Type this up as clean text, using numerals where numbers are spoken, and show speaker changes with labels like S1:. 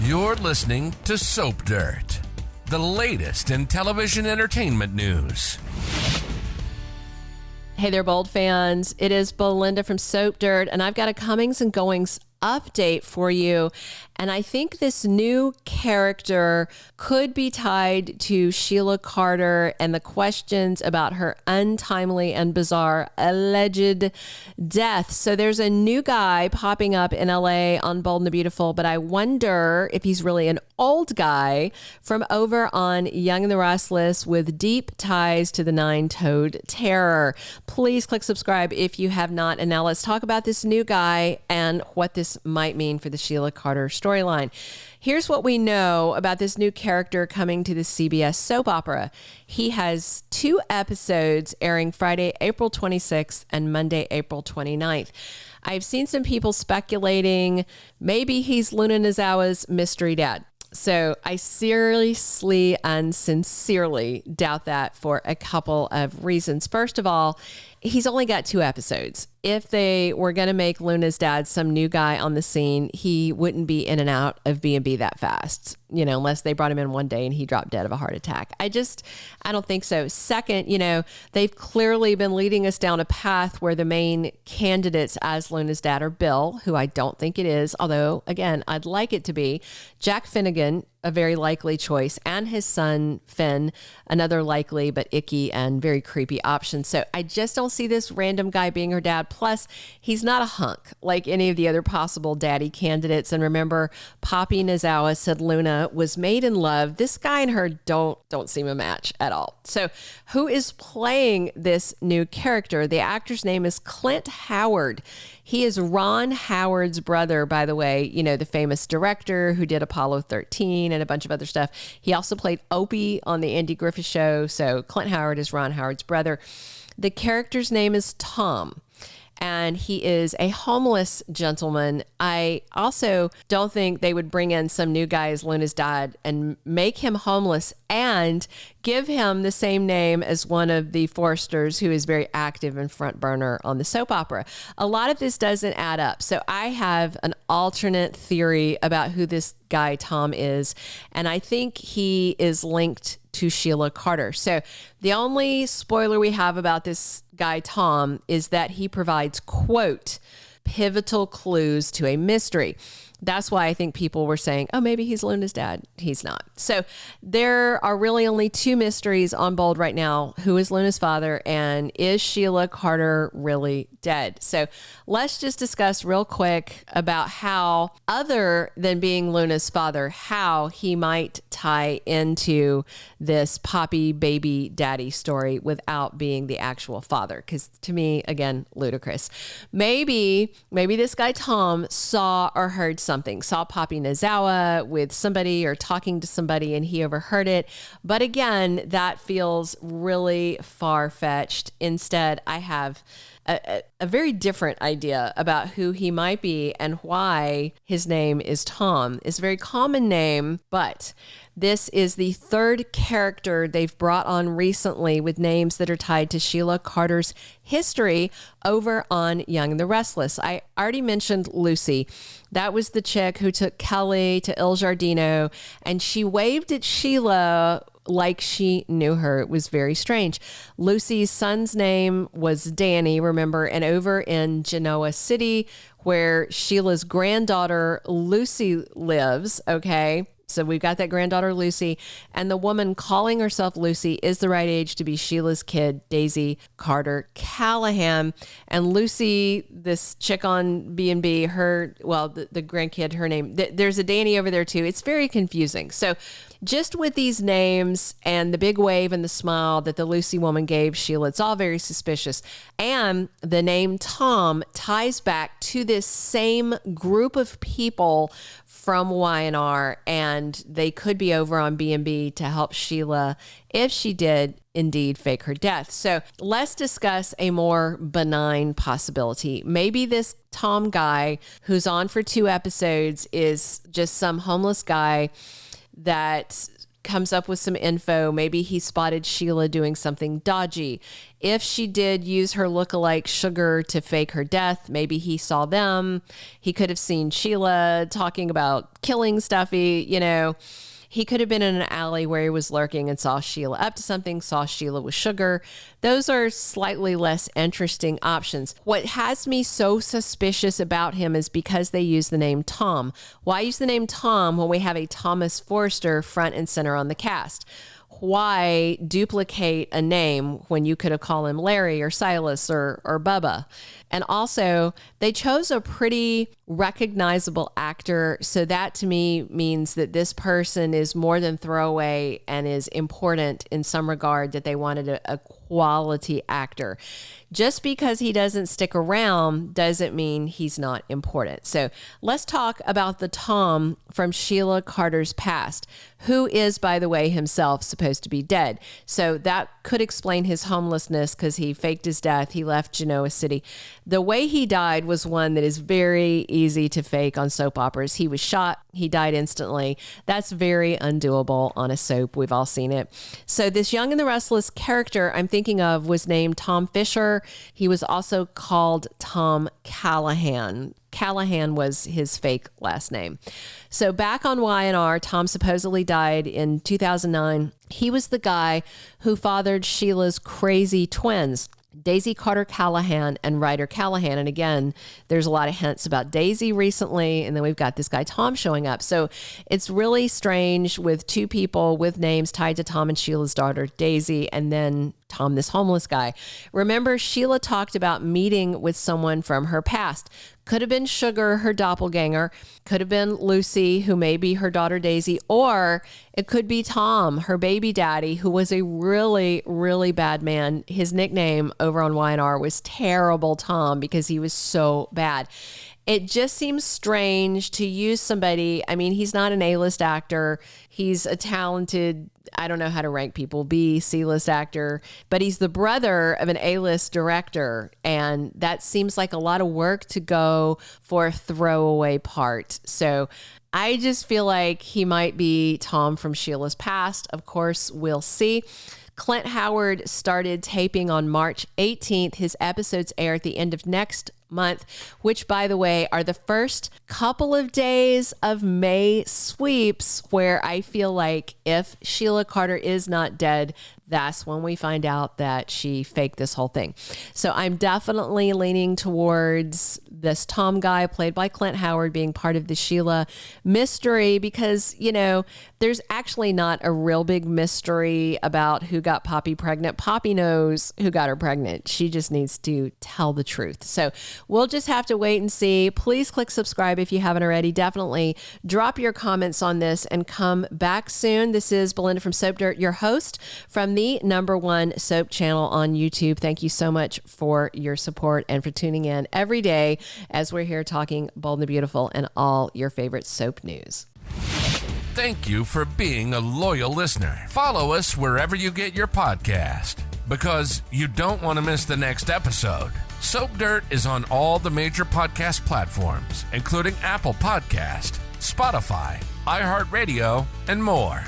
S1: You're listening to Soap Dirt, the latest in television entertainment news.
S2: Hey there, Bold fans. It is Belinda from Soap Dirt, and I've got a comings and goings update for you. And I think this new character could be tied to Sheila Carter and the questions about her untimely and bizarre alleged death. So there's a new guy popping up in LA on Bold and the Beautiful, but I wonder if he's really an old guy from over on Young and the Restless with deep ties to the Nine-Toed Terror. Please click subscribe if you have not. And now let's talk about this new guy and what this might mean for the Sheila Carter storyline. Here's what we know about this new character coming to the CBS soap opera. He has 2 episodes airing Friday, April 26th and Monday, April 29th. I've seen some people speculating maybe he's Luna Nozawa's mystery dad. So I seriously and sincerely doubt that for a couple of reasons. First of all, he's only got 2 episodes. If they were going to make Luna's dad some new guy on the scene, he wouldn't be in and out of B&B that fast, unless they brought him in one day and he dropped dead of a heart attack. I don't think so. Second, they've clearly been leading us down a path where the main candidates as Luna's dad are Bill, who I don't think it is, although, again, I'd like it to be, Jack Finnegan, a very likely choice, and his son, Finn, another likely but icky and very creepy option. So I just don't see this random guy being her dad. Plus, he's not a hunk like any of the other possible daddy candidates. And remember, Poppy Nozawa said Luna was made in love. This guy and her don't seem a match at all. So who is playing this new character? The actor's name is Clint Howard. He is Ron Howard's brother, by the way, the famous director who did Apollo 13 and a bunch of other stuff. He also played Opie on the Andy Griffith Show. So Clint Howard is Ron Howard's brother. The character's name is Tom, and he is a homeless gentleman. I also don't think they would bring in some new guy as Luna's dad and make him homeless and give him the same name as one of the Forsters who is very active and front burner on the soap opera. A lot of this doesn't add up. So I have an alternate theory about who this guy Tom is, and I think he is linked to Sheila Carter. So the only spoiler we have about this guy Tom is that he provides, quote, pivotal clues to a mystery. That's why I think people were saying, oh, maybe he's Luna's dad. He's not. So there are really only 2 mysteries on Bold right now. Who is Luna's father, and is Sheila Carter really dead? So let's just discuss real quick about how, other than being Luna's father, how he might tie into this Poppy baby daddy story without being the actual father. Because to me, again, ludicrous. Maybe this guy Tom saw or heard something, saw Poppy Nozawa with somebody or talking to somebody and he overheard it. But again, that feels really far-fetched. Instead, I have a very different idea about who he might be and why his name is Tom. It's a very common name, but this is the 3rd character they've brought on recently with names that are tied to Sheila Carter's history over on Young and the Restless. I already mentioned Lucy. That was the chick who took Kelly to Il Giardino, and she waved at Sheila like she knew her. It was very strange. Lucy's son's name was Danny, remember, and over in Genoa City, where Sheila's granddaughter Lucy lives, okay? So we've got that granddaughter, Lucy, and the woman calling herself Lucy is the right age to be Sheila's kid, Daisy Carter Callahan. And Lucy, this chick on B&B, the grandkid, her name, there's a Danny over there too. It's very confusing. So just with these names and the big wave and the smile that the Lucy woman gave Sheila, it's all very suspicious. And the name Tom ties back to this same group of people from Y&R, and they could be over on B&B to help Sheila if she did indeed fake her death. So let's discuss a more benign possibility. Maybe this Tom guy who's on for 2 episodes is just some homeless guy that comes up with some info. Maybe he spotted Sheila doing something dodgy. If she did use her lookalike Sugar to fake her death, maybe he saw them. He could have seen Sheila talking about killing Stuffy, He could have been in an alley where he was lurking and saw Sheila up to something, saw Sheila with Sugar. Those are slightly less interesting options. What has me so suspicious about him is because they use the name Tom. Why use the name Tom when we have a Thomas Forster front and center on the cast? Why duplicate a name when you could have called him Larry or Silas or Bubba? And also, they chose a pretty recognizable actor. So that to me means that this person is more than throwaway and is important in some regard, that they wanted a quality actor. Just because he doesn't stick around doesn't mean he's not important. So let's talk about the Tom from Sheila Carter's past, who is, by the way, himself supposed to be dead. So that could explain his homelessness because he faked his death. He left Genoa City. The way he died was one that is very easy to fake on soap operas. He was shot. He died instantly. That's very undoable on a soap. We've all seen it. So this Young and the Restless character I'm thinking of was named Tom Fisher. He was also called Tom Callahan. Callahan was his fake last name. So back on Y&R, Tom supposedly died in 2009. He was the guy who fathered Sheila's crazy twins, Daisy Carter Callahan and Ryder Callahan. And again, there's a lot of hints about Daisy recently. And then we've got this guy, Tom, showing up. So it's really strange with two people with names tied to Tom and Sheila's daughter, Daisy, and then Tom, this homeless guy. Remember, Sheila talked about meeting with someone from her past. Could have been Sugar, her doppelganger. Could have been Lucy, who may be her daughter Daisy. Or it could be Tom, her baby daddy, who was a really, really bad man. His nickname over on Y&R was Terrible Tom because he was so bad. It just seems strange to use somebody. I mean, he's not an A-list actor. He's a talented, I don't know how to rank people, B, C-list actor, but he's the brother of an A-list director. And that seems like a lot of work to go for a throwaway part. So I just feel like he might be Tom from Sheila's past. Of course, we'll see. Clint Howard started taping on March 18th. His episodes air at the end of next month, which, by the way, are the first couple of days of May sweeps, where I feel like if Sheila Carter is not dead, that's when we find out that she faked this whole thing. So I'm definitely leaning towards this Tom guy played by Clint Howard being part of the Sheila mystery because, there's actually not a real big mystery about who got Poppy pregnant. Poppy knows who got her pregnant. She just needs to tell the truth. So we'll just have to wait and see. Please click subscribe if you haven't already. Definitely drop your comments on this and come back soon. This is Belinda from Soap Dirt, your host from the #1 soap channel on YouTube. Thank you so much for your support and for tuning in every day as we're here talking Bold and the Beautiful and all your favorite soap news.
S1: Thank you for being a loyal listener. Follow us wherever you get your podcast because you don't want to miss the next episode. Soap Dirt is on all the major podcast platforms, including Apple Podcast, Spotify, iHeartRadio, and more.